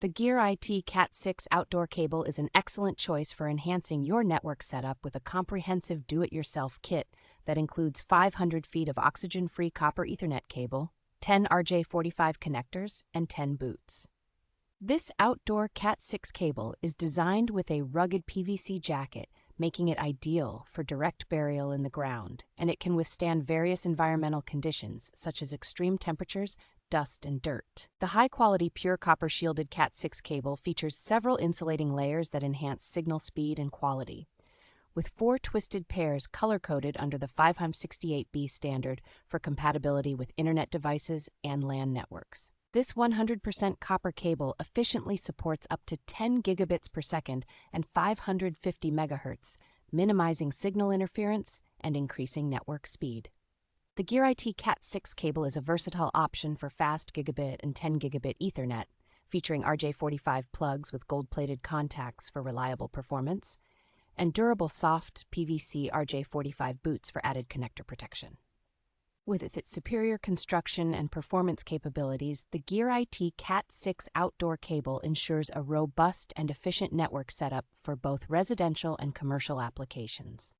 The GearIT Cat6 Outdoor Cable is an excellent choice for enhancing your network setup with a comprehensive do-it-yourself kit that includes 500 feet of oxygen-free copper Ethernet cable, 10 RJ45 connectors, and 10 boots. This outdoor Cat6 cable is designed with a rugged PVC jacket, making it ideal for direct burial in the ground, and it can withstand various environmental conditions such as extreme temperatures, dust, and dirt. The high-quality pure copper shielded Cat6 cable features several insulating layers that enhance signal speed and quality, with 4 twisted pairs color-coded under the 568B standard for compatibility with internet devices and LAN networks. This 100% copper cable efficiently supports up to 10 gigabits per second and 550 megahertz, minimizing signal interference and increasing network speed. The GearIT Cat6 cable is a versatile option for fast gigabit and 10 gigabit Ethernet, featuring RJ45 plugs with gold-plated contacts for reliable performance, and durable soft PVC RJ45 boots for added connector protection. With its superior construction and performance capabilities, the GearIT Cat6 Outdoor Cable ensures a robust and efficient network setup for both residential and commercial applications.